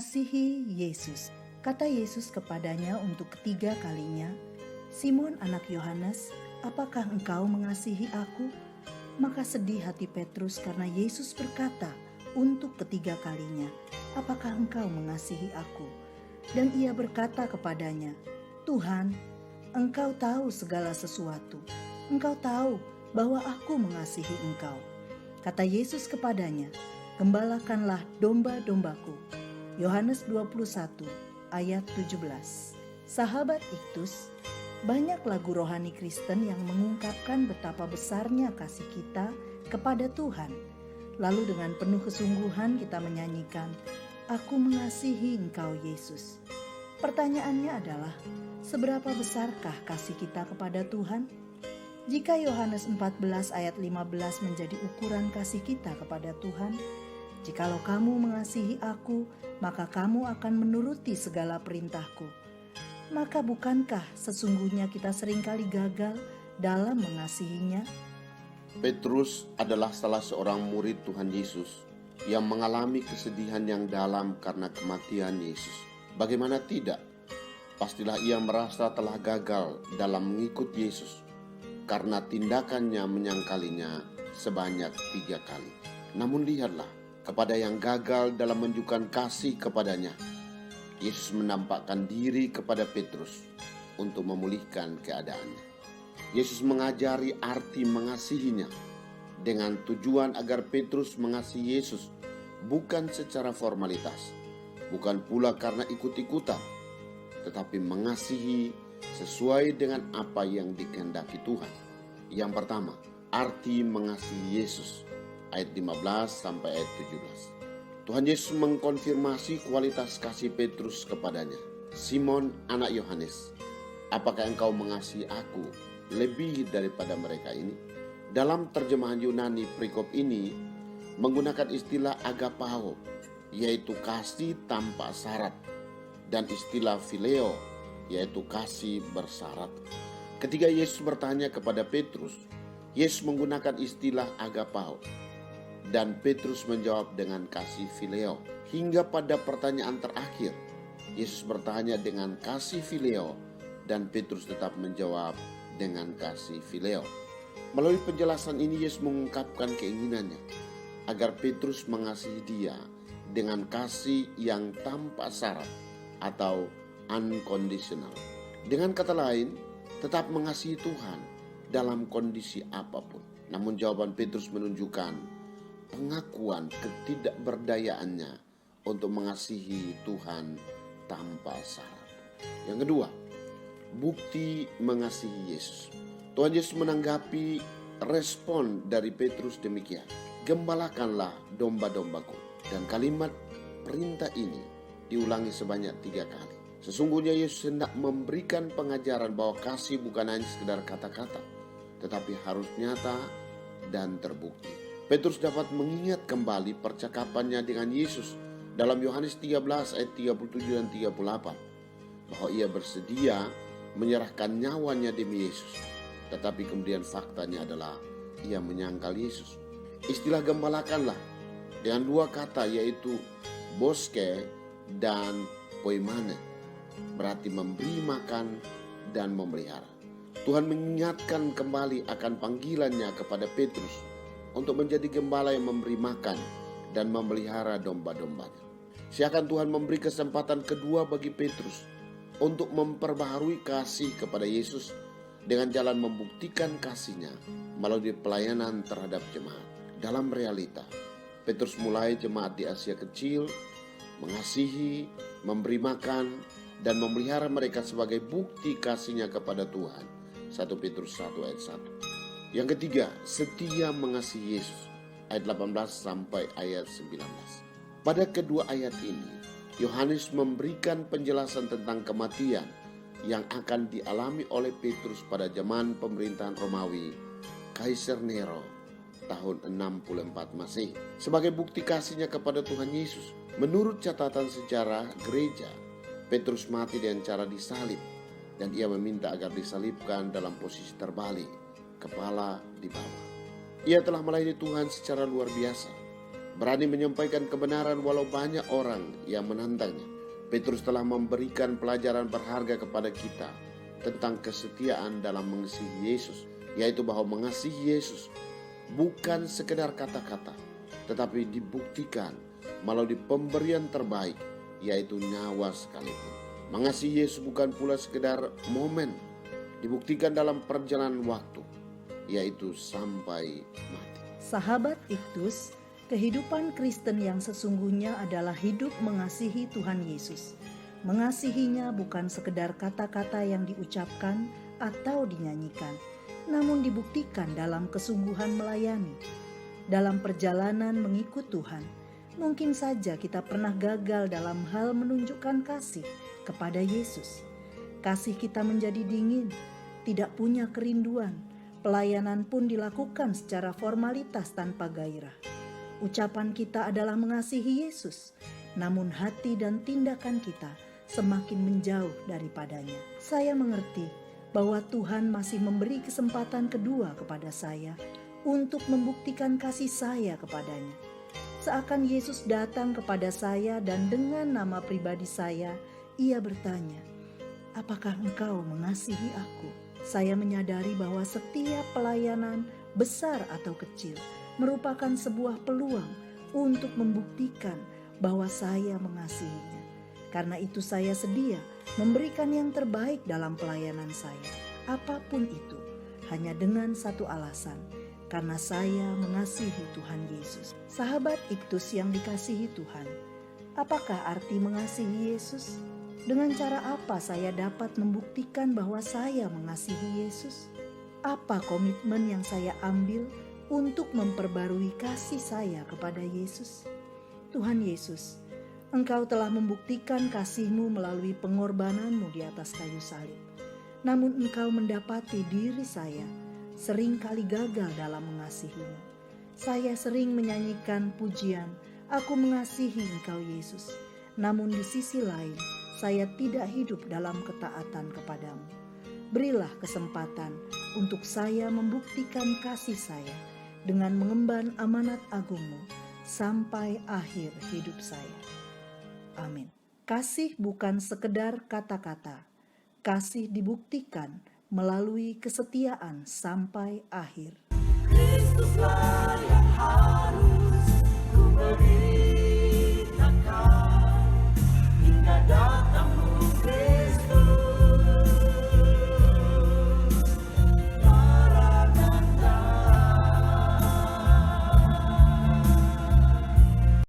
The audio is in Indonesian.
mengasihi Yesus. Kata Yesus kepadanya untuk ketiga kalinya, "Simon anak Yohanes, apakah engkau mengasihi aku?" Maka sedih hati Petrus karena Yesus berkata untuk ketiga kalinya, "Apakah engkau mengasihi aku?" Dan ia berkata kepadanya, "Tuhan, engkau tahu segala sesuatu. Engkau tahu bahwa aku mengasihi engkau." Kata Yesus kepadanya, "Gembalakanlah domba-dombaku." Yohanes 21 ayat 17. Sahabat Iktus, banyak lagu rohani Kristen yang mengungkapkan betapa besarnya kasih kita kepada Tuhan. Lalu dengan penuh kesungguhan kita menyanyikan, "Aku mengasihi Engkau Yesus." Pertanyaannya adalah, seberapa besarkah kasih kita kepada Tuhan? Jika Yohanes 14 ayat 15 menjadi ukuran kasih kita kepada Tuhan, "Jikalau kamu mengasihi aku, maka kamu akan menuruti segala perintahku." Maka bukankah sesungguhnya kita seringkali gagal dalam mengasihinya? Petrus adalah salah seorang murid Tuhan Yesus yang mengalami kesedihan yang dalam karena kematian Yesus. Bagaimana tidak? Pastilah ia merasa telah gagal dalam mengikut Yesus karena tindakannya menyangkalinya sebanyak 3 kali. Namun lihatlah, kepada yang gagal dalam menunjukkan kasih kepadanya, Yesus menampakkan diri kepada Petrus untuk memulihkan keadaannya. Yesus mengajari arti mengasihinya dengan tujuan agar Petrus mengasihi Yesus bukan secara formalitas, bukan pula karena ikut-ikutan, tetapi mengasihi sesuai dengan apa yang dikehendaki Tuhan. Yang pertama, arti mengasihi Yesus, ayat 15 sampai ayat 17. Tuhan Yesus mengkonfirmasi kualitas kasih Petrus kepadanya. "Simon anak Yohanes, apakah engkau mengasihi aku lebih daripada mereka ini?" Dalam terjemahan Yunani perikop ini menggunakan istilah agapao, yaitu kasih tanpa syarat, dan istilah phileo, yaitu kasih bersyarat. Ketika Yesus bertanya kepada Petrus, Yesus menggunakan istilah agapao, dan Petrus menjawab dengan kasih phileo. Hingga pada pertanyaan terakhir, Yesus bertanya dengan kasih phileo, dan Petrus tetap menjawab dengan kasih phileo. Melalui penjelasan ini Yesus mengungkapkan keinginannya agar Petrus mengasihi dia dengan kasih yang tanpa syarat atau unconditional. Dengan kata lain, tetap mengasihi Tuhan dalam kondisi apapun. Namun jawaban Petrus menunjukkan pengakuan ketidakberdayaannya untuk mengasihi Tuhan tanpa syarat. Yang kedua, bukti mengasihi Yesus. Tuhan Yesus menanggapi respon dari Petrus demikian, "Gembalakanlah domba-dombaku." Dan kalimat perintah ini diulangi sebanyak 3 kali. Sesungguhnya Yesus hendak memberikan pengajaran bahwa kasih bukan hanya sekedar kata-kata, tetapi harus nyata dan terbukti. Petrus dapat mengingat kembali percakapannya dengan Yesus dalam Yohanes 13 ayat 37 dan 38, bahwa ia bersedia menyerahkan nyawanya demi Yesus. Tetapi kemudian faktanya adalah ia menyangkal Yesus. Istilah gembalakanlah dengan 2 kata, yaitu boske dan poimane, berarti memberi makan dan memelihara. Tuhan mengingatkan kembali akan panggilannya kepada Petrus untuk menjadi gembala yang memberi makan dan memelihara domba-dombanya. Siakan Tuhan memberi kesempatan kedua bagi Petrus untuk memperbaharui kasih kepada Yesus dengan jalan membuktikan kasihnya melalui pelayanan terhadap jemaat. Dalam realita, Petrus mulai jemaat di Asia Kecil, mengasihi, memberi makan, dan memelihara mereka sebagai bukti kasihnya kepada Tuhan. 1 Petrus 1 ayat 1. Yang ketiga, setia mengasihi Yesus, ayat 18 sampai ayat 19. Pada kedua ayat ini, Yohanes memberikan penjelasan tentang kematian yang akan dialami oleh Petrus pada zaman pemerintahan Romawi Kaisar Nero tahun 64 Masehi. Sebagai bukti kasihnya kepada Tuhan Yesus, menurut catatan sejarah gereja, Petrus mati dengan cara disalib, dan ia meminta agar disalibkan dalam posisi terbalik, kepala di bawah. Ia telah melayani Tuhan secara luar biasa, berani menyampaikan kebenaran walau banyak orang yang menentangnya. Petrus telah memberikan pelajaran berharga kepada kita tentang kesetiaan dalam mengasihi Yesus, yaitu bahwa mengasihi Yesus bukan sekedar kata-kata, tetapi dibuktikan melalui pemberian terbaik, yaitu nyawa sekalipun. Mengasihi Yesus bukan pula sekedar momen, dibuktikan dalam perjalanan waktu, yaitu sampai mati. Sahabat Iktus, kehidupan Kristen yang sesungguhnya adalah hidup mengasihi Tuhan Yesus. Mengasihinya bukan sekedar kata-kata yang diucapkan atau dinyanyikan, namun dibuktikan dalam kesungguhan melayani. Dalam perjalanan mengikut Tuhan, mungkin saja kita pernah gagal dalam hal menunjukkan kasih kepada Yesus. Kasih kita menjadi dingin, tidak punya kerinduan. Pelayanan pun dilakukan secara formalitas tanpa gairah. Ucapan kita adalah mengasihi Yesus, namun hati dan tindakan kita semakin menjauh daripadanya. Saya mengerti bahwa Tuhan masih memberi kesempatan kedua kepada saya untuk membuktikan kasih saya kepadanya. Seakan Yesus datang kepada saya dan dengan nama pribadi saya, ia bertanya, "Apakah engkau mengasihi aku?" Saya menyadari bahwa setiap pelayanan, besar atau kecil, merupakan sebuah peluang untuk membuktikan bahwa saya mengasihinya. Karena itu saya sedia memberikan yang terbaik dalam pelayanan saya, apapun itu, hanya dengan satu alasan, karena saya mengasihi Tuhan Yesus. Sahabat Iktus yang dikasihi Tuhan, apakah arti mengasihi Yesus? Dengan cara apa saya dapat membuktikan bahwa saya mengasihi Yesus? Apa komitmen yang saya ambil untuk memperbarui kasih saya kepada Yesus? Tuhan Yesus, Engkau telah membuktikan kasih-Mu melalui pengorbananmu di atas kayu salib. Namun Engkau mendapati diri saya sering kali gagal dalam mengasihi-Mu. Saya sering menyanyikan pujian, "Aku mengasihi Engkau Yesus." Namun di sisi lain, saya tidak hidup dalam ketaatan kepadamu. Berilah kesempatan untuk saya membuktikan kasih saya dengan mengemban amanat agung-Mu sampai akhir hidup saya. Amin. Kasih bukan sekedar kata-kata. Kasih dibuktikan melalui kesetiaan sampai akhir. Kristuslah yang harus